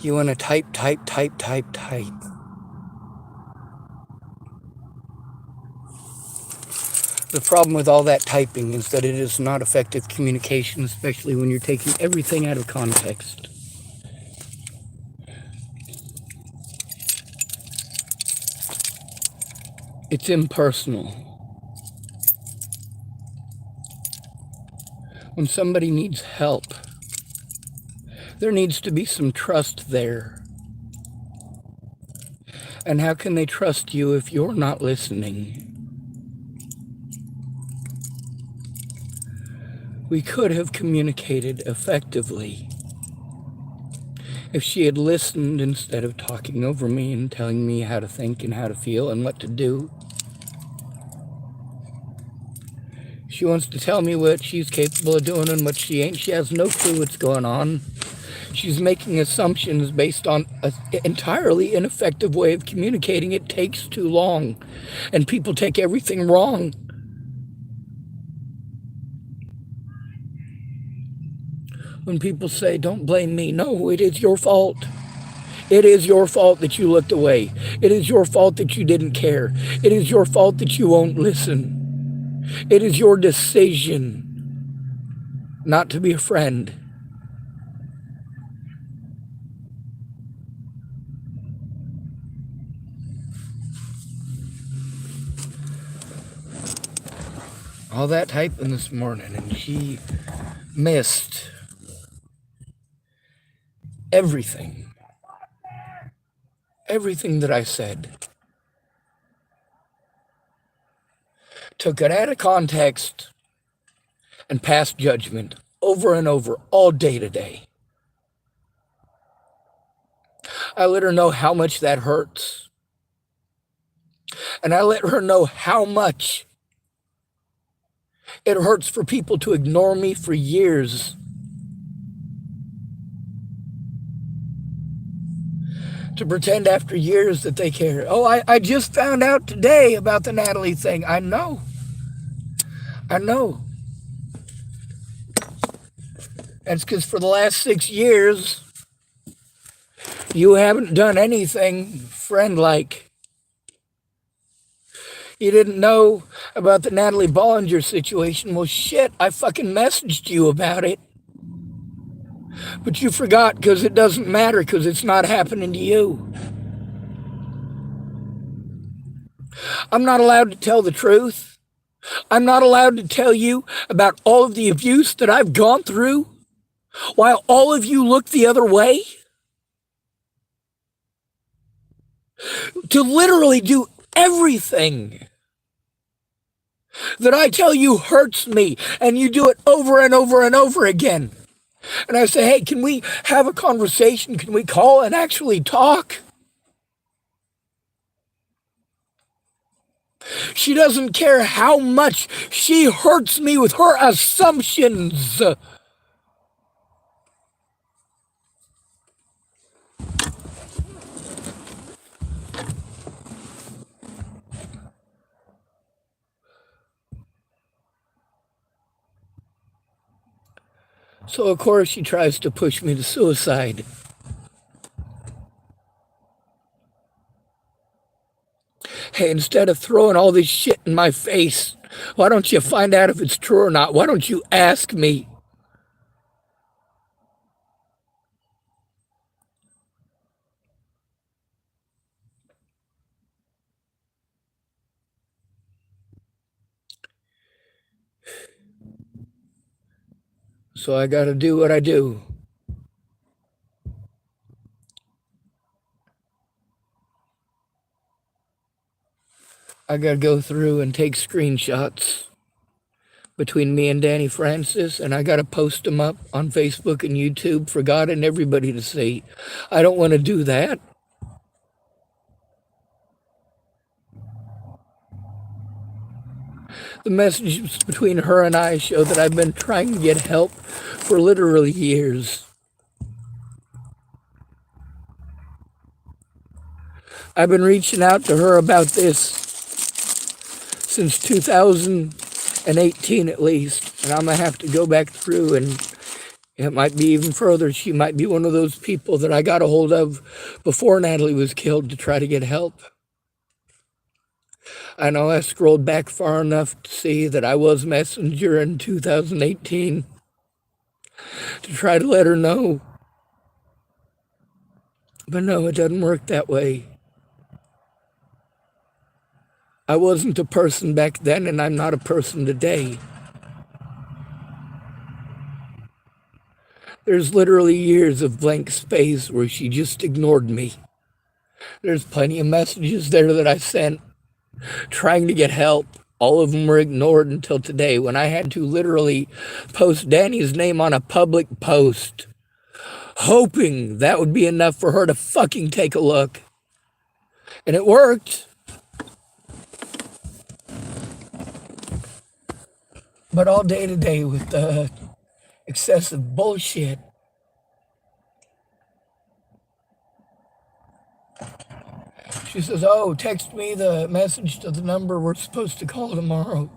You want to type, type, type, type, type. The problem with all that typing is that it is not effective communication, especially when you're taking everything out of context. It's impersonal. When somebody needs help, there needs to be some trust there. And how can they trust you if you're not listening? We could have communicated effectively if she had listened instead of talking over me and telling me how to think and how to feel and what to do. She wants to tell me what she's capable of doing and what she ain't. She has no clue what's going on. She's making assumptions based on an entirely ineffective way of communicating. It takes too long, and people take everything wrong. When people say, don't blame me, no, it is your fault. It is your fault that you looked away. It is your fault that you didn't care. It is your fault that you won't listen. It is your decision not to be a friend. All that typing this morning, and she missed everything. Everything that I said. Took it out of context and passed judgment over and over all day today. I let her know how much that hurts. And I let her know how much it hurts for people to ignore me for years. To pretend after years that they care. Oh, I just found out today about the Natalie thing. I know. That's because for the last 6 years, you haven't done anything friend-like. You didn't know about the Natalie Bollinger situation. Well, shit, I fucking messaged you about it. But you forgot because it doesn't matter because it's not happening to you. I'm not allowed to tell the truth. I'm not allowed to tell you about all of the abuse that I've gone through while all of you look the other way. To literally do everything that I tell you hurts me, and you do it over and over and over again. And I say, hey, can we have a conversation? Can we call and actually talk? She doesn't care how much she hurts me with her assumptions. So, of course, she tries to push me to suicide. Hey, instead of throwing all this shit in my face, why don't you find out if it's true or not? Why don't you ask me? So I gotta do what I do. I gotta go through and take screenshots between me and Dani Francis, and I gotta post them up on Facebook and YouTube for God and everybody to see. I don't want to do that. The messages between her and I show that I've been trying to get help for literally years. I've been reaching out to her about this since 2018 at least, and I'm going to have to go back through and It might be even further. She might be one of those people that I got a hold of before Natalie was killed to try to get help. I know I scrolled back far enough to see that I was messenger in 2018 to try to let her know. But no, it doesn't work that way. I wasn't a person back then, and I'm not a person today. There's literally years of blank space where she just ignored me. There's plenty of messages there that I sent trying to get help. All of them were ignored until today when I had to literally post Dani's name on a public post, hoping that would be enough for her to fucking take a look. And it worked. But all day today with the excessive bullshit. She says, oh, text me the message to the number we're supposed to call tomorrow.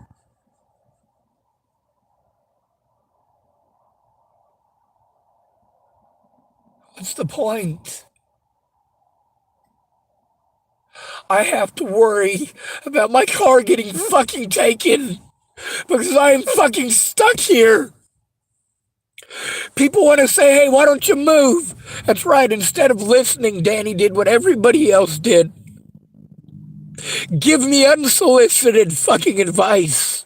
What's the point? I have to worry about my car getting fucking taken because I am fucking stuck here. People want to say, hey, why don't you move? That's right. Instead of listening, Dani did what everybody else did. Give me unsolicited fucking advice.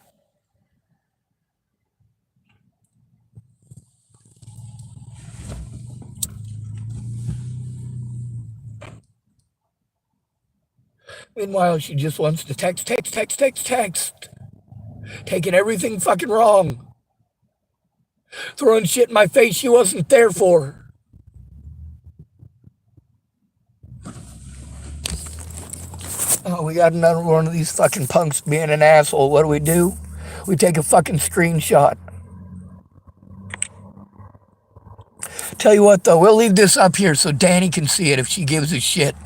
Meanwhile, she just wants to text. Taking everything fucking wrong. Throwing shit in my face she wasn't there for. Oh, we got another one of these fucking punks being an asshole. What do? We take a fucking screenshot. Tell you what, though, we'll leave this up here so Dani can see it if she gives a shit.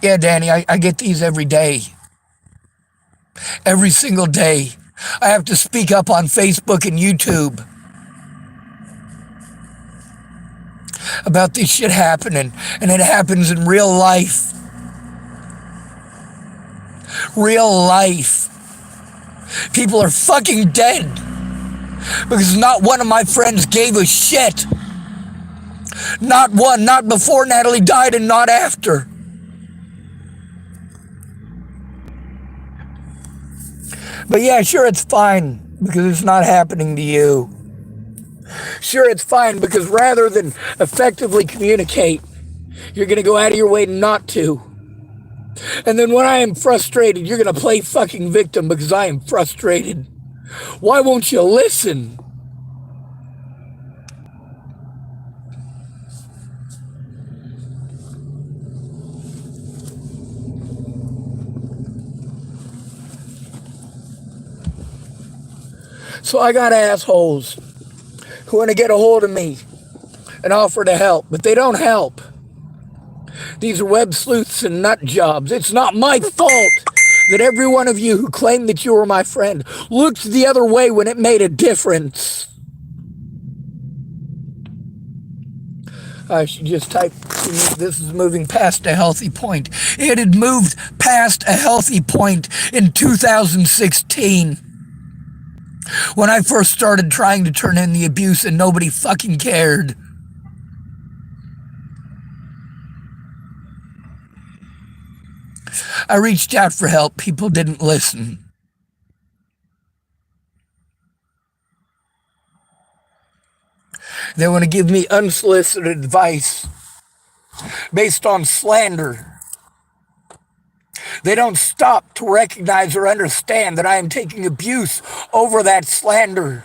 Yeah, Dani, I get these every day. Every single day. I have to speak up on Facebook and YouTube about this shit happening, and it happens in real life. Real life. People are fucking dead because not one of my friends gave a shit. Not one, not before Natalie died and not after. But yeah, sure, it's fine because it's not happening to you. Sure, it's fine because rather than effectively communicate, you're going to go out of your way not to. And then when I am frustrated, you're going to play fucking victim because I am frustrated. Why won't you listen? So I got assholes who want to get a hold of me and offer to help, but they don't help. These are web sleuths and nut jobs. It's not my fault that every one of you who claimed that you were my friend looked the other way when it made a difference. I should just type, this is moving past a healthy point. It had moved past a healthy point in 2016. When I first started trying to turn in the abuse and nobody fucking cared. I reached out for help. People didn't listen. They want to give me unsolicited advice based on slander. They don't stop to recognize or understand that I am taking abuse over that slander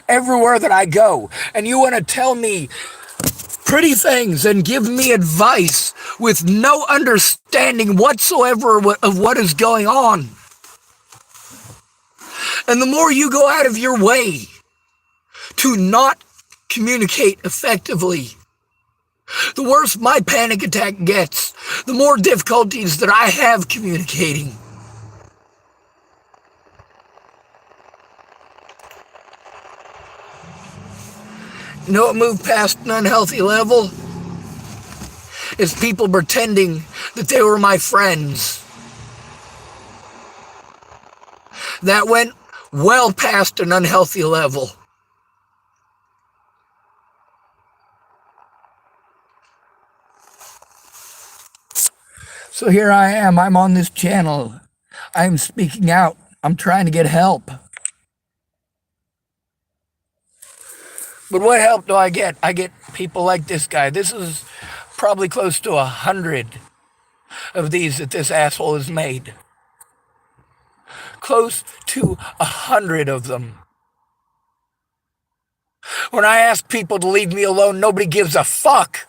everywhere that I go. And you want to tell me pretty things and give me advice with no understanding whatsoever of what is going on. And the more you go out of your way to not communicate effectively, the worse my panic attack gets, the more difficulties that I have communicating. You know what moved past an unhealthy level? Is people pretending that they were my friends. That went well past an unhealthy level. So here I am, I'm on this channel. I'm speaking out. I'm trying to get help. But what help do I get? I get people like this guy. This is probably close to 100 of these that this asshole has made. Close to 100 of them. When I ask people to leave me alone, nobody gives a fuck.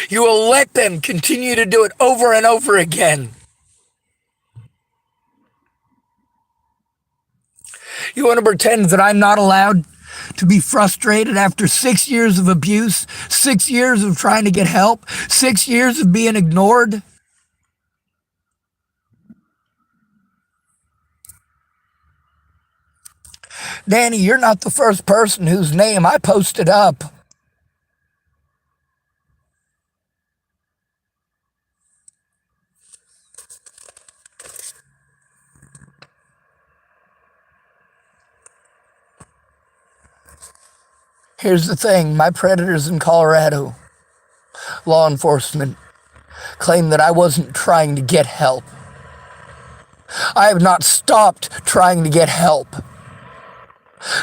You will let them continue to do it over and over again. You want to pretend that I'm not allowed to be frustrated after 6 years of abuse, 6 years of trying to get help, 6 years of being ignored? Dani, you're not the first person whose name I posted up. Here's the thing, my predators in Colorado, law enforcement, claim that I wasn't trying to get help. I have not stopped trying to get help.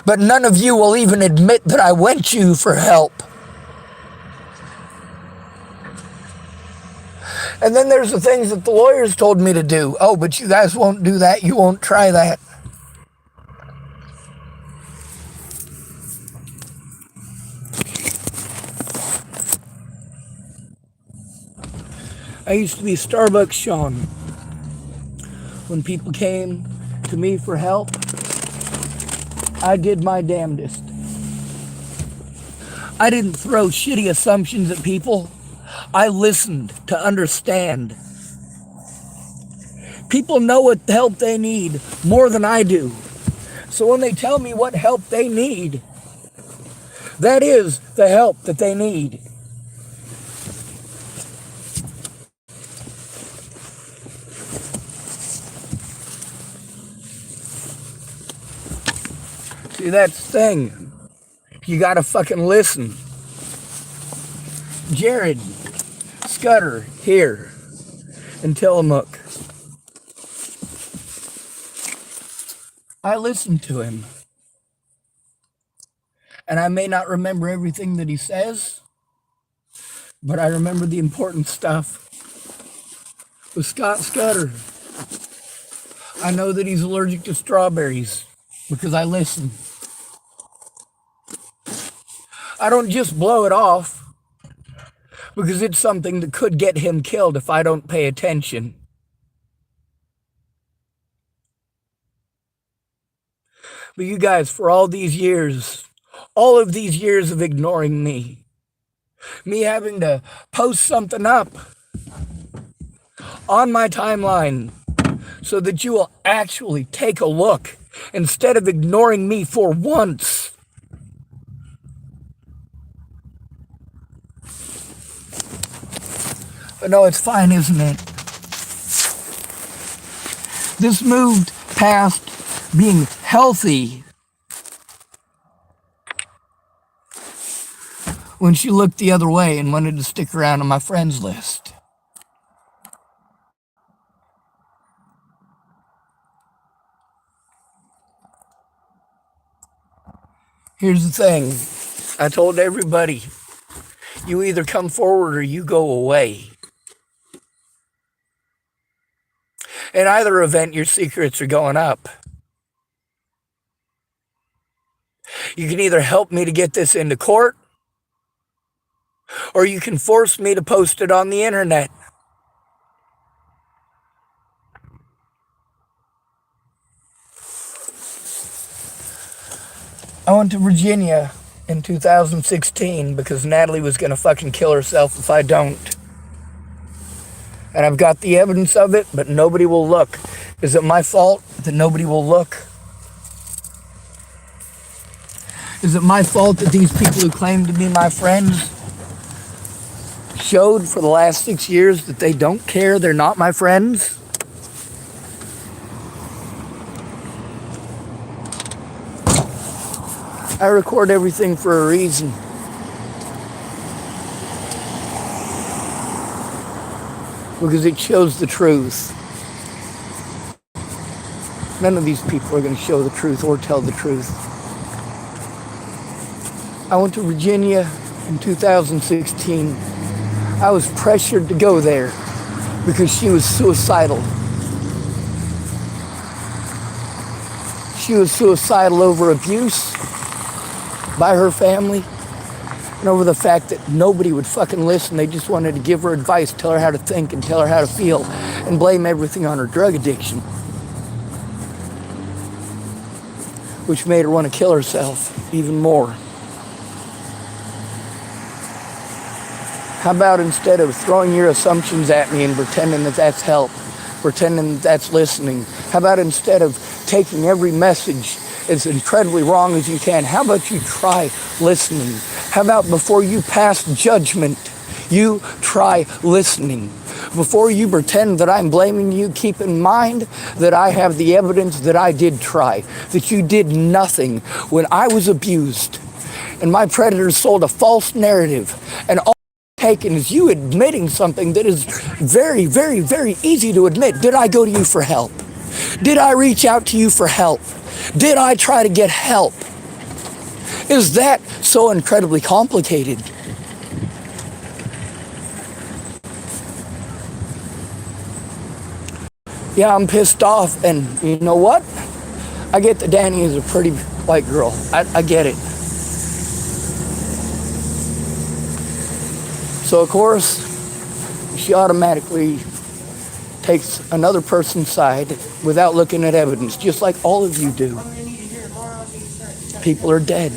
But none of you will even admit that I went to you for help. And then there's the things that the lawyers told me to do. Oh, but you guys won't do that, you won't try that. I used to be Starbucks Sean. When people came to me for help, I did my damnedest. I didn't throw shitty assumptions at people. I listened to understand. People know what help they need more than I do. So when they tell me what help they need, that is the help that they need. See, that's the thing. You gotta fucking listen. Jared Scudder here in Tillamook. I listened to him. And I may not remember everything that he says, but I remember the important stuff. With Scott Scudder, I know that he's allergic to strawberries because I listen. I don't just blow it off because it's something that could get him killed if I don't pay attention. But you guys, for all these years, all of these years of ignoring me having to post something up on my timeline so that you will actually take a look instead of ignoring me for once. But no, it's fine, isn't it? This moved past being healthy when she looked the other way and wanted to stick around on my friends list. Here's the thing. I told everybody, you either come forward or you go away. In either event, your secrets are going up. You can either help me to get this into court, or you can force me to post it on the internet. I went to Virginia in 2016 because Natalie was going to fucking kill herself if I don't. And I've got the evidence of it, but nobody will look. Is it my fault that nobody will look? Is it my fault that these people who claim to be my friends showed for the last 6 years that they don't care, they're not my friends? I record everything for a reason. Because it shows the truth. None of these people are going to show the truth or tell the truth. I went to Virginia in 2016. I was pressured to go there because she was suicidal. She was suicidal over abuse by her family and over the fact that nobody would fucking listen. They just wanted to give her advice, tell her how to think and tell her how to feel, and blame everything on her drug addiction, which made her want to kill herself even more. How about instead of throwing your assumptions at me and pretending that that's help, pretending that that's listening, how about instead of taking every message as incredibly wrong as you can, how about you try listening? How about before you pass judgment, you try listening? Before you pretend that I'm blaming you, keep in mind that I have the evidence that I did try, that you did nothing when I was abused, and my predators sold a false narrative, and all taken is you admitting something that is very, very, very easy to admit. Did I go to you for help? Did I reach out to you for help? Did I try to get help? Is that so incredibly complicated? Yeah, I'm pissed off, and you know what? I get that Dani is a pretty white girl. I get it. So of course, she automatically takes another person's side without looking at evidence, just like all of you do. People are dead.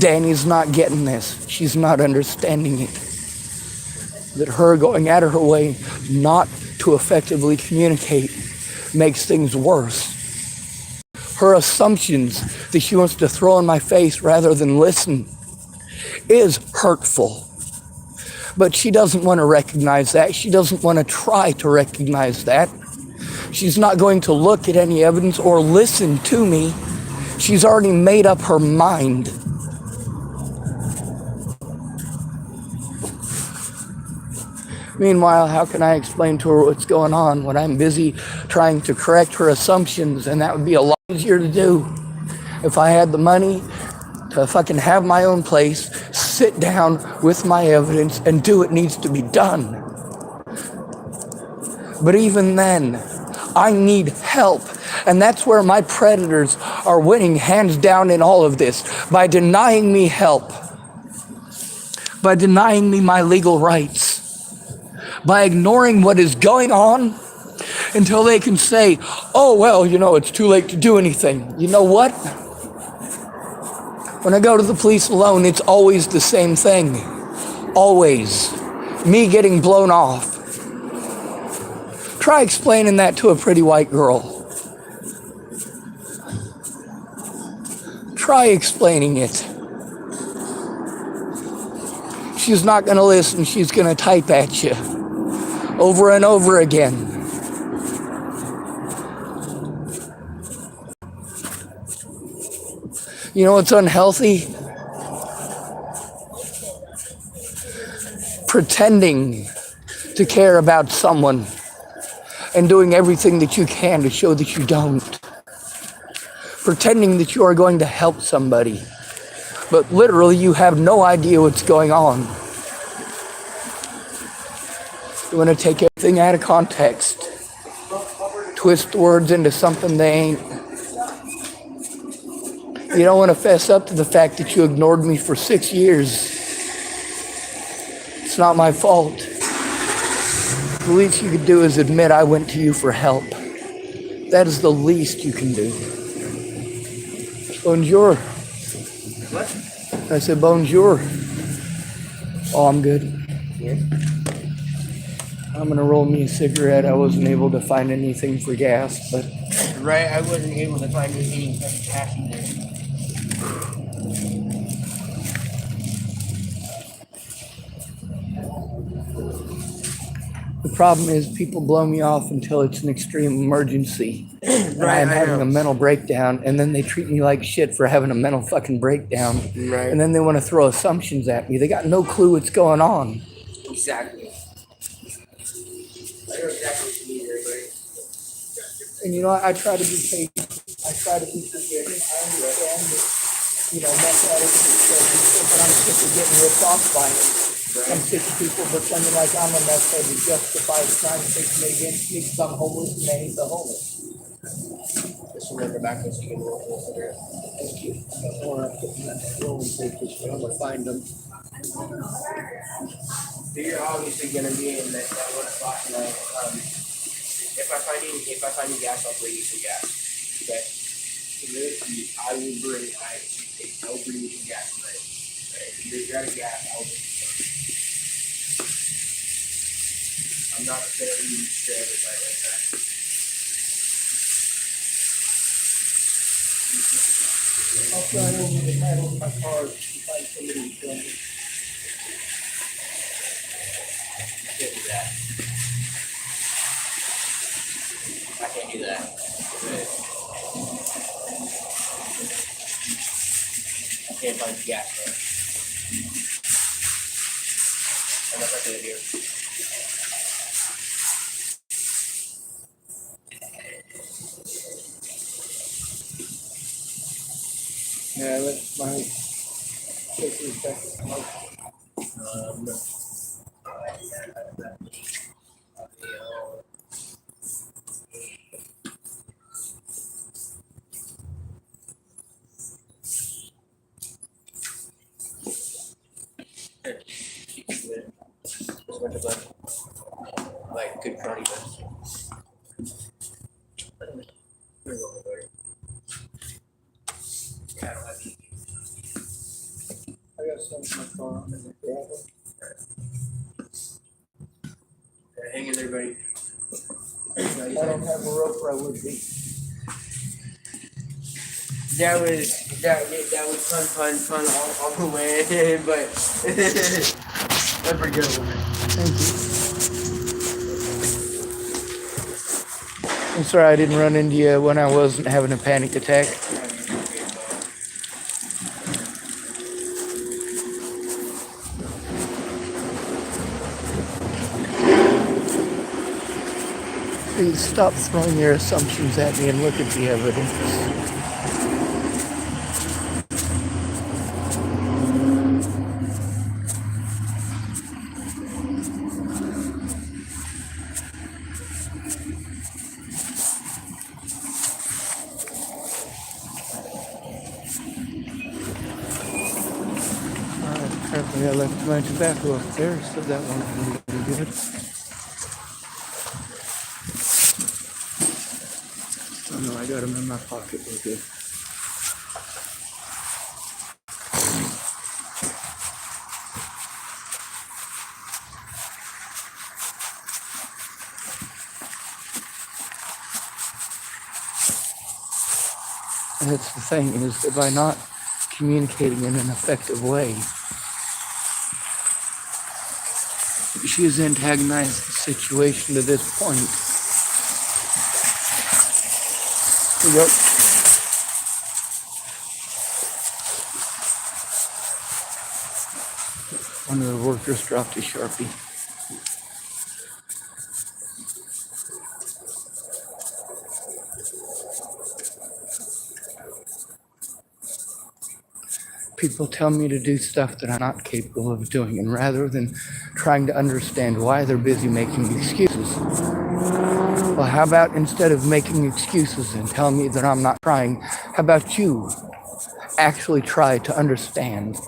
Dani's not getting this. She's not understanding it. That her going out of her way not to effectively communicate makes things worse. Her assumptions that she wants to throw in my face rather than listen is hurtful. But she doesn't want to recognize that. She doesn't want to try to recognize that. She's not going to look at any evidence or listen to me. She's already made up her mind. Meanwhile, how can I explain to her what's going on when I'm busy trying to correct her assumptions? And that would be a lot easier to do if I had the money to fucking have my own place, sit down with my evidence, and do what needs to be done. But even then, I need help. And that's where my predators are winning hands down in all of this, by denying me help, by denying me my legal rights, by ignoring what is going on until they can say, oh, well, you know, it's too late to do anything. You know what? When I go to the police alone, it's always the same thing. Always. Me getting blown off. Try explaining that to a pretty white girl. Try explaining it. She's not going to listen. She's going to type at you over and over again. You know what's unhealthy? Pretending to care about someone and doing everything that you can to show that you don't. Pretending that you are going to help somebody, but literally you have no idea what's going on. You want to take everything out of context, twist words into something they ain't. You don't want to fess up to the fact that you ignored me for 6 years. It's not my fault. The least you could do is admit I went to you for help. That is the least you can do. Bonjour. What? I said bonjour. Oh, I'm good. Yes. I'm gonna roll me a cigarette. I wasn't able to find anything for gas, but Right, I wasn't able to find any cash in there. The problem is people blow me off until it's an extreme emergency. And Right, I'm I having know. a mental breakdown, and then they treat me like shit for having a mental fucking breakdown. Right. And then they want to throw assumptions at me. They got no clue what's going on. Exactly. I know exactly what you mean there, buddy. And you know, I try to be patient. I try to be forgiving. I understand that, you know, meth addicts are sick, but I'm sick of getting ripped off by them. I'm sick of people pretending like I'm a meth head to justify the crime they commit against me because I'm homeless and they hate the homeless. Just remember back when you can roll for it. Thank you. I don't know where I'm putting that rolling papers, but I'm gonna find them. So you're obviously gonna be in that 1 o'clock tonight. If I find any gas, I'll bring you some gas. Okay. I will bring you some gas tonight. Okay. If you're out of gas, I'll bring you some. I'm not a fan of you straight every night like that. I'll try over the title of my car to find somebody to film me. Can't do that. I can't do that. I can't find gas there. I'm not gonna do it here. Yeah, that's my papers back at the house. Like good karate best. I got some in my car. I'm gonna grab them. Hang in there, buddy. If I don't have a rope, I would be. That was fun all the way, but that's pretty good one. Thank you. I'm sorry I didn't run into you when I wasn't having a panic attack. Please stop throwing your assumptions at me and look at the evidence. Apparently I left my tobacco up there, so that won't be good. Oh no, I got them in my pocket. We're good. And that's the thing, is that by not communicating in an effective way, she has antagonized the situation to this point. Yep. One of the workers dropped a Sharpie. People tell me to do stuff that I'm not capable of doing, and rather than trying to understand why, they're busy making excuses. Well, how about instead of making excuses and telling me that I'm not trying, how about you actually try to understand?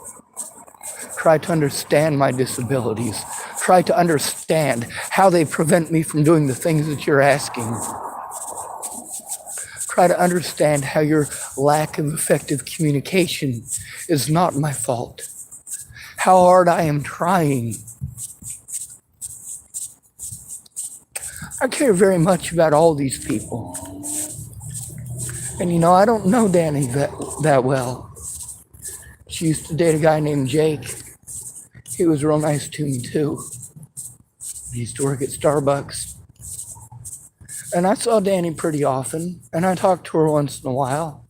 Try to understand my disabilities. Try to understand how they prevent me from doing the things that you're asking. Try to understand how your lack of effective communication is not my fault. How hard I am trying. I care very much about all these people. And you know, I don't know Dani that well. She used to date a guy named Jake. He was real nice to me too. He used to work at Starbucks. And I saw Dani pretty often, and I talked to her once in a while.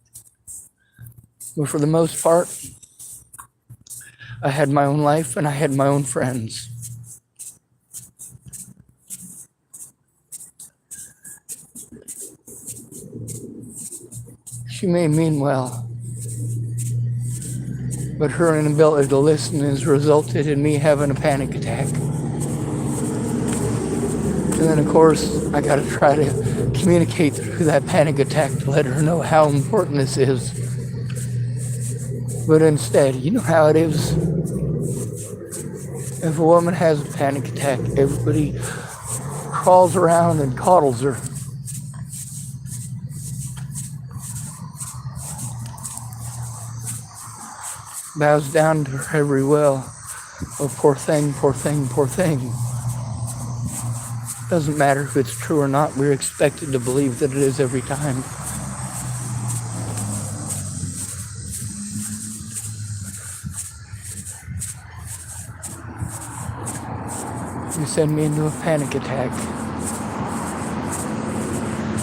But for the most part, I had my own life and I had my own friends. She may mean well, but her inability to listen has resulted in me having a panic attack. And then, of course, I got to try to communicate through that panic attack to let her know how important this is. But instead, you know how it is. If a woman has a panic attack, everybody crawls around and coddles her. Bows down to her every will. Oh, poor thing, poor thing, poor thing. Doesn't matter if it's true or not, we're expected to believe that it is every time. You send me into a panic attack.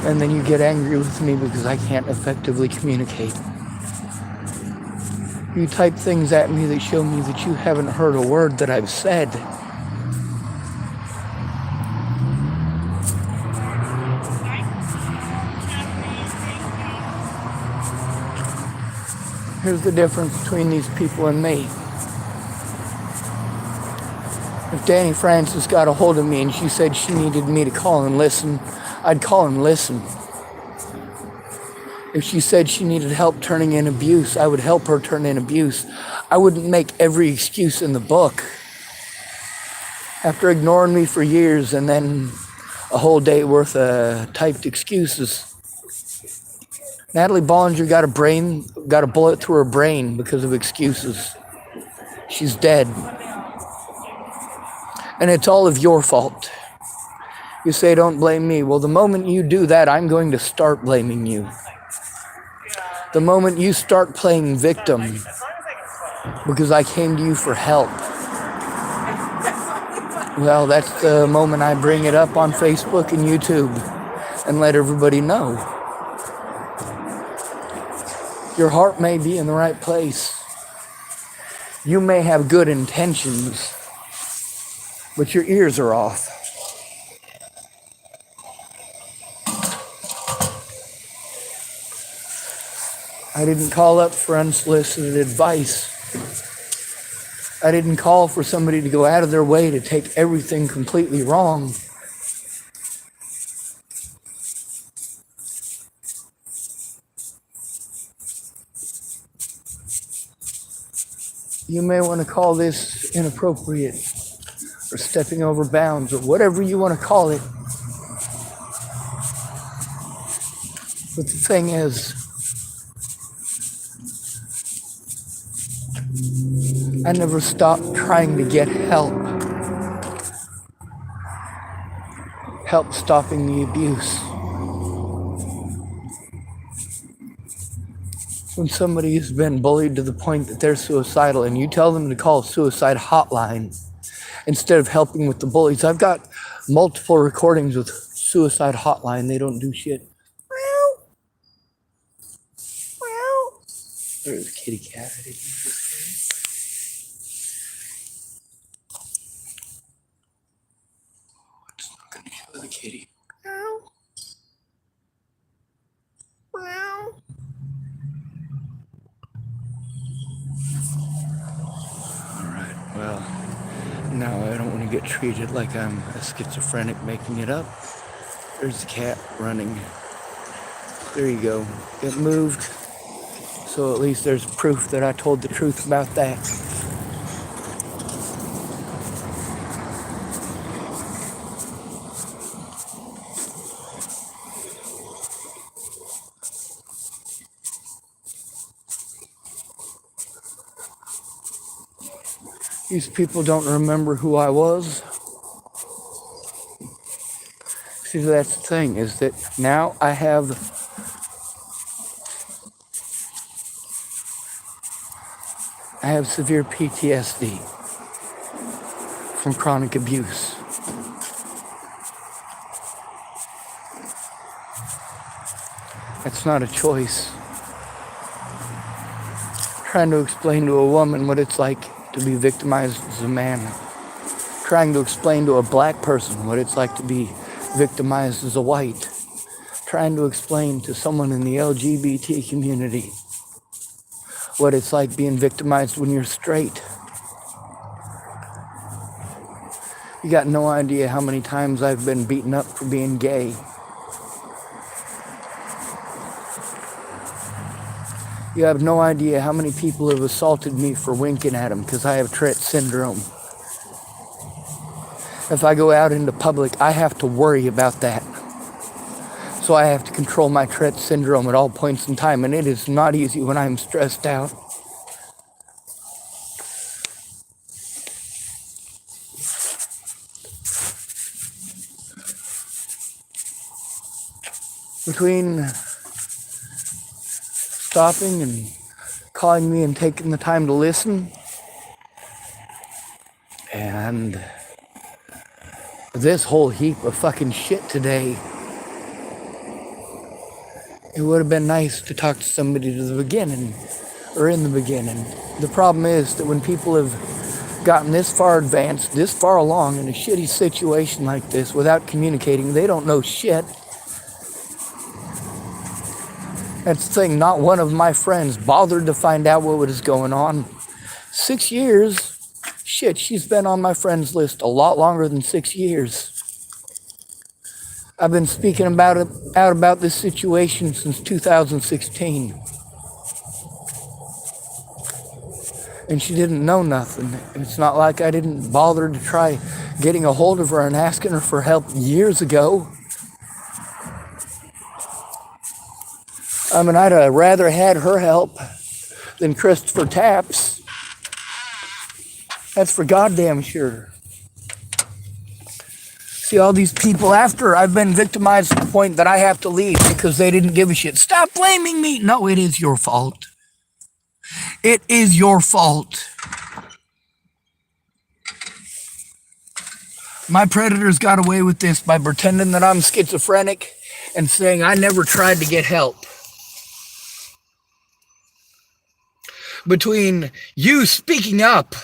And then you get angry with me because I can't effectively communicate. You type things at me that show me that you haven't heard a word that I've said. Here's the difference between these people and me. If Dani Francis got a hold of me and she said she needed me to call and listen, I'd call and listen. If she said she needed help turning in abuse, I would help her turn in abuse. I wouldn't make every excuse in the book. After ignoring me for years and then a whole day worth of typed excuses, Natalie Bollinger got a bullet through her brain because of excuses. She's dead. And it's all of your fault. You say, don't blame me. Well, the moment you do that, I'm going to start blaming you. The moment you start playing victim, because I came to you for help, well, that's the moment I bring it up on Facebook and YouTube and let everybody know. Your heart may be in the right place. You may have good intentions, but your ears are off. I didn't call up for unsolicited advice. I didn't call for somebody to go out of their way to take everything completely wrong. You may want to call this inappropriate or stepping over bounds or whatever you want to call it. But the thing is, I never stopped trying to get help. Help stopping the abuse. When somebody has been bullied to the point that they're suicidal and you tell them to call a suicide hotline instead of helping with the bullies. I've got multiple recordings with suicide hotline. They don't do shit. There's a kitty cat. I didn't know this. It's not going to show the kitty. Alright, well, now I don't want to get treated like I'm a schizophrenic making it up. There's the cat running. There you go. It moved. So at least there's proof that I told the truth about that. These people don't remember who I was. See, that's the thing, is that now I have I have severe PTSD from chronic abuse. It's not a choice. Trying to explain to a woman what it's like to be victimized as a man. Trying to explain to a black person what it's like to be victimized as a white. Trying to explain to someone in the LGBT community what it's like being victimized when you're straight. You got no idea how many times I've been beaten up for being gay. You have no idea how many people have assaulted me for winking at them because I have Tourette syndrome. If I go out into public, I have to worry about that. So I have to control my Tourette syndrome at all points in time, and it is not easy when I'm stressed out. Between stopping and calling me and taking the time to listen, and this whole heap of fucking shit today, it would have been nice to talk to somebody to the beginning, or in the beginning. The problem is that when people have gotten this far advanced, this far along in a shitty situation like this without communicating, they don't know shit. That's the thing, not one of my friends bothered to find out what was going on. 6 years? Shit, she's been on my friends list a lot longer than 6 years. I've been speaking out about this situation since 2016. And she didn't know nothing. It's not like I didn't bother to try getting a hold of her and asking her for help years ago. I mean, I'd have rather had her help than Christopher Tapp's. That's for goddamn sure. See, all these people after I've been victimized to the point that I have to leave because they didn't give a shit. Stop blaming me. No, it is your fault. It is your fault. My predators got away with this by pretending that I'm schizophrenic and saying I never tried to get help. Between you speaking up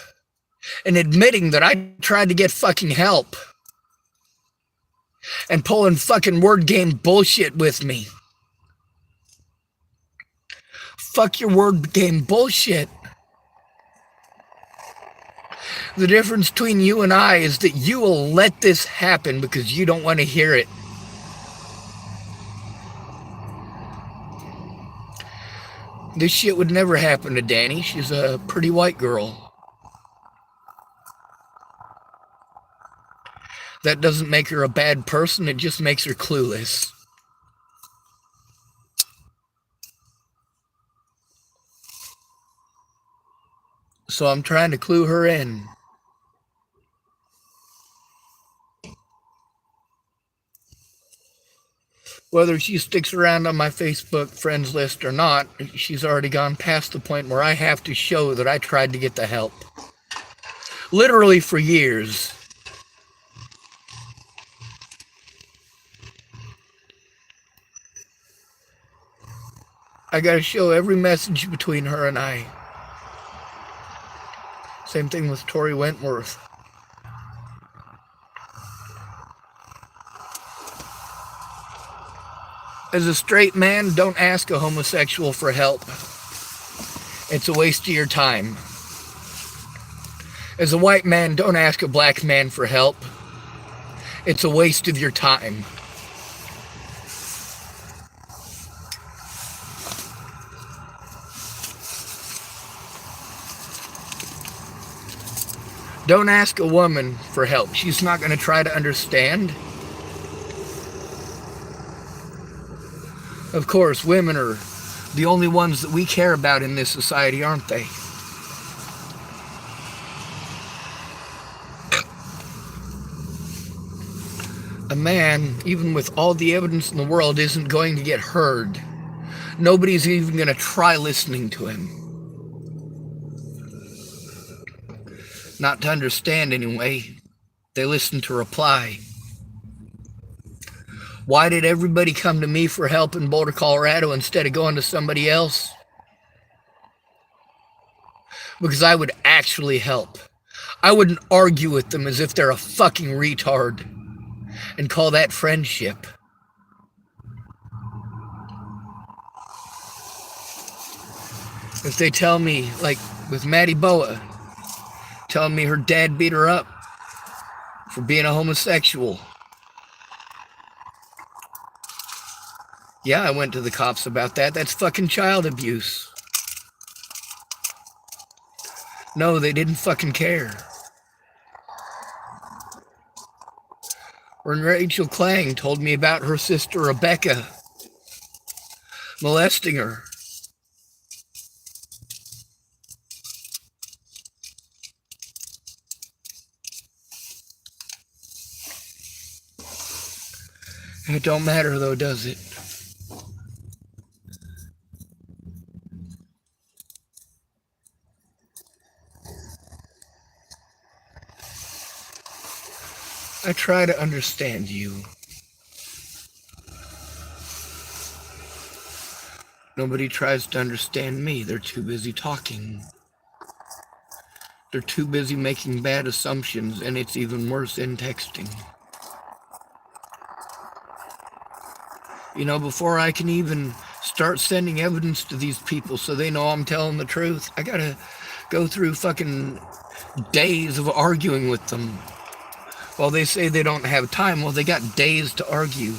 and admitting that I tried to get fucking help and pulling fucking word game bullshit with me. Fuck your word game bullshit. The difference between you and I is that you will let this happen because you don't want to hear it. This shit would never happen to Dani. She's a pretty white girl. That doesn't make her a bad person, it just makes her clueless. So I'm trying to clue her in. Whether she sticks around on my Facebook friends list or not, she's already gone past the point where I have to show that I tried to get the help. Literally for years. I gotta show every message between her and I. Same thing with Tori Wentworth. As a straight man, don't ask a homosexual for help. It's a waste of your time. As a white man, don't ask a black man for help. It's a waste of your time. Don't ask a woman for help. She's not going to try to understand. Of course, women are the only ones that we care about in this society, aren't they? A man, even with all the evidence in the world, isn't going to get heard. Nobody's even going to try listening to him. Not to understand anyway. They listen to reply. Why did everybody come to me for help in Boulder, Colorado instead of going to somebody else? Because I would actually help. I wouldn't argue with them as if they're a fucking retard and call that friendship. If they tell me, like with Maddie Boa, telling me her dad beat her up for being a homosexual. Yeah, I went to the cops about that. That's fucking child abuse. No, they didn't fucking care. When Rachel Klang told me about her sister Rebecca molesting her. It don't matter though, does it? I try to understand you. Nobody tries to understand me. They're too busy talking. They're too busy making bad assumptions, and it's even worse in texting. You know, before I can even start sending evidence to these people so they know I'm telling the truth, I gotta go through fucking days of arguing with them. While they say they don't have time, well, they got days to argue.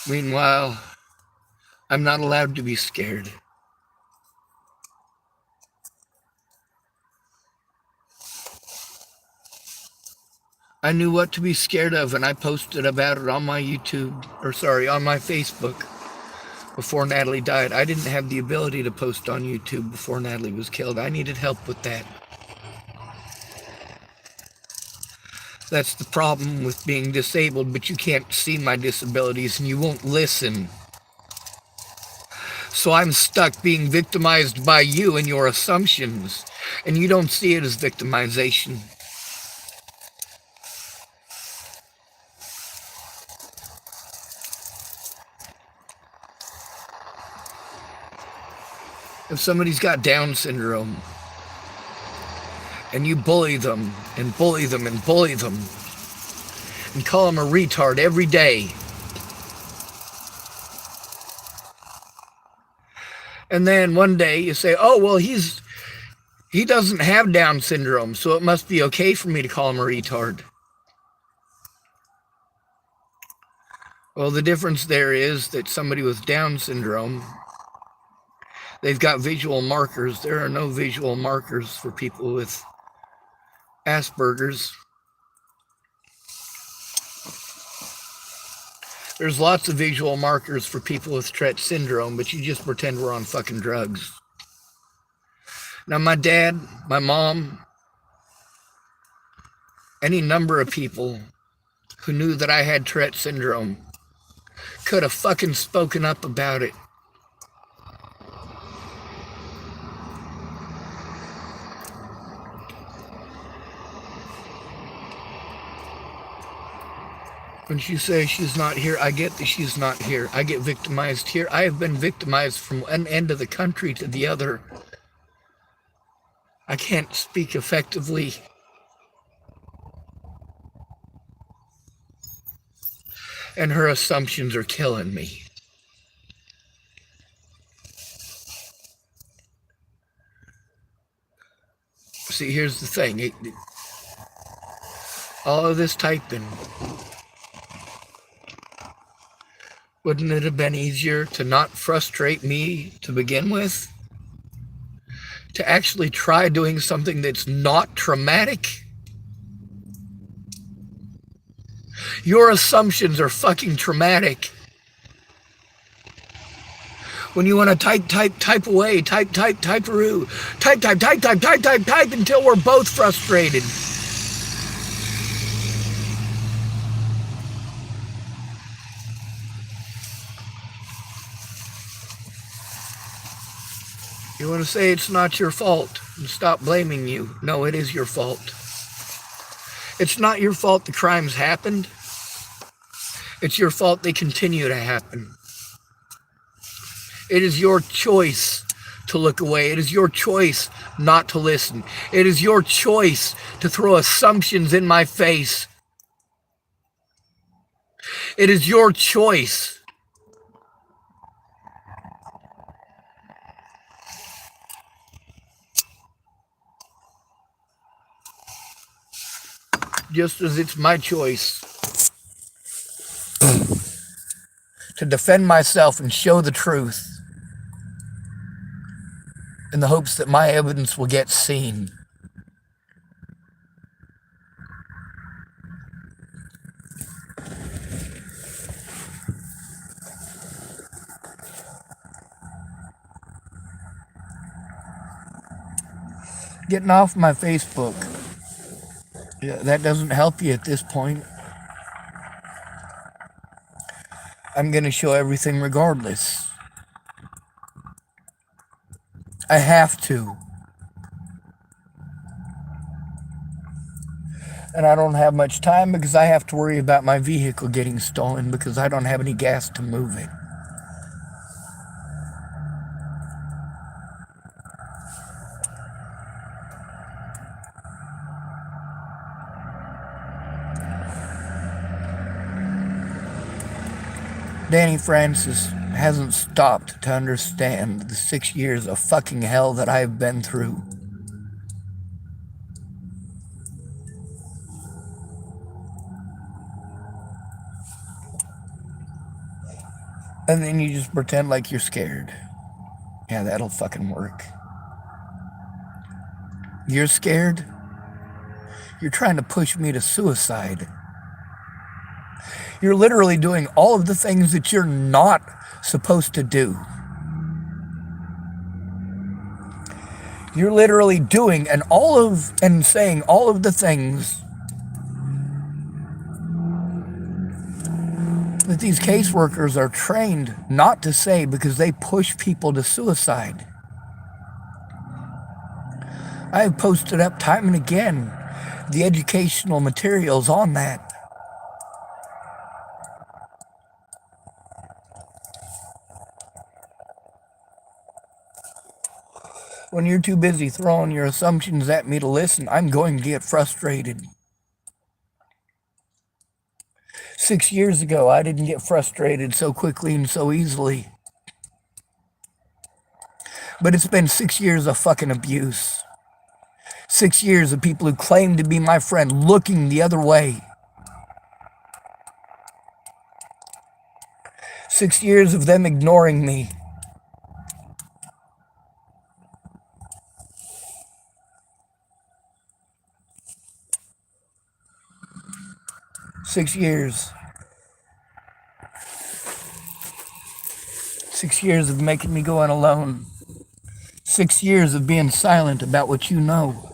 Meanwhile, I'm not allowed to be scared. I knew what to be scared of, and I posted about it on my on my Facebook before Natalie died. I didn't have the ability to post on YouTube before Natalie was killed. I needed help with that. That's the problem with being disabled, but you can't see my disabilities and you won't listen. So I'm stuck being victimized by you and your assumptions, and you don't see it as victimization. If somebody's got Down syndrome, and you bully them, and bully them, and bully them, and call them a retard every day, and then one day you say, oh, well, he doesn't have Down syndrome, so it must be okay for me to call him a retard. Well, the difference there is that somebody with Down syndrome, they've got visual markers. There are no visual markers for people with Asperger's. There's lots of visual markers for people with Tourette syndrome, but you just pretend we're on fucking drugs. Now, my dad, my mom, any number of people who knew that I had Tourette syndrome could have fucking spoken up about it. When she says she's not here, I get that she's not here. I get victimized here. I have been victimized from one end of the country to the other. I can't speak effectively. And her assumptions are killing me. See, here's the thing. All of this typing, wouldn't it have been easier to not frustrate me to begin with? To actually try doing something that's not traumatic? Your assumptions are fucking traumatic. When you want to type away, type-a-roo, type until we're both frustrated. You want to say it's not your fault and stop blaming you. No, it is your fault. It's not your fault the crimes happened. It's your fault they continue to happen. It is your choice to look away. It is your choice not to listen. It is your choice to throw assumptions in my face. It is your choice. Just as it's my choice to defend myself and show the truth in the hopes that my evidence will get seen. Getting off my Facebook. Yeah, that doesn't help you at this point. I'm going to show everything regardless. I have to. And I don't have much time because I have to worry about my vehicle getting stolen because I don't have any gas to move it. Dani Francis hasn't stopped to understand the 6 years of fucking hell that I've been through. And then you just pretend like you're scared. Yeah, that'll fucking work. You're scared? You're trying to push me to suicide. You're literally doing all of the things that you're not supposed to do. You're literally doing and saying all of the things that these caseworkers are trained not to say because they push people to suicide. I have posted up time and again the educational materials on that. When you're too busy throwing your assumptions at me to listen, I'm going to get frustrated. 6 years ago, I didn't get frustrated so quickly and so easily. But it's been 6 years of fucking abuse. 6 years of people who claim to be my friend looking the other way. 6 years of them ignoring me. 6 years. 6 years of making me go in alone. 6 years of being silent about what you know.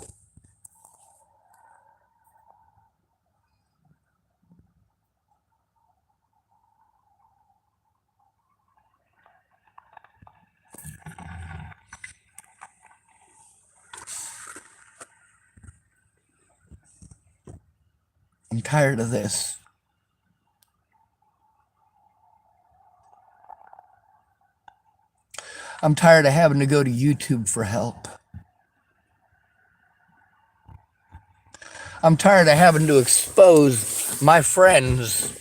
I'm tired of this. I'm tired of having to go to YouTube for help. I'm tired of having to expose my friends.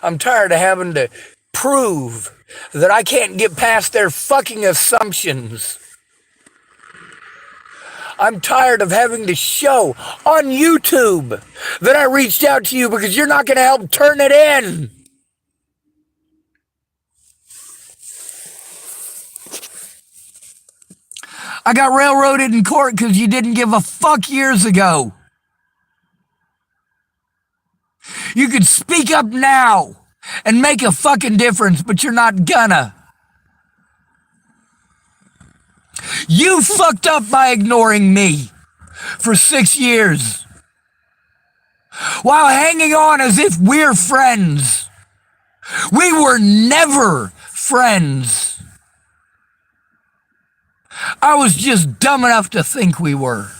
I'm tired of having to prove that I can't get past their fucking assumptions. I'm tired of having to show on YouTube that I reached out to you because you're not going to help turn it in. I got railroaded in court because you didn't give a fuck years ago. You could speak up now and make a fucking difference, but you're not gonna. You fucked up by ignoring me for 6 years while hanging on as if we're friends. We were never friends. I was just dumb enough to think we were.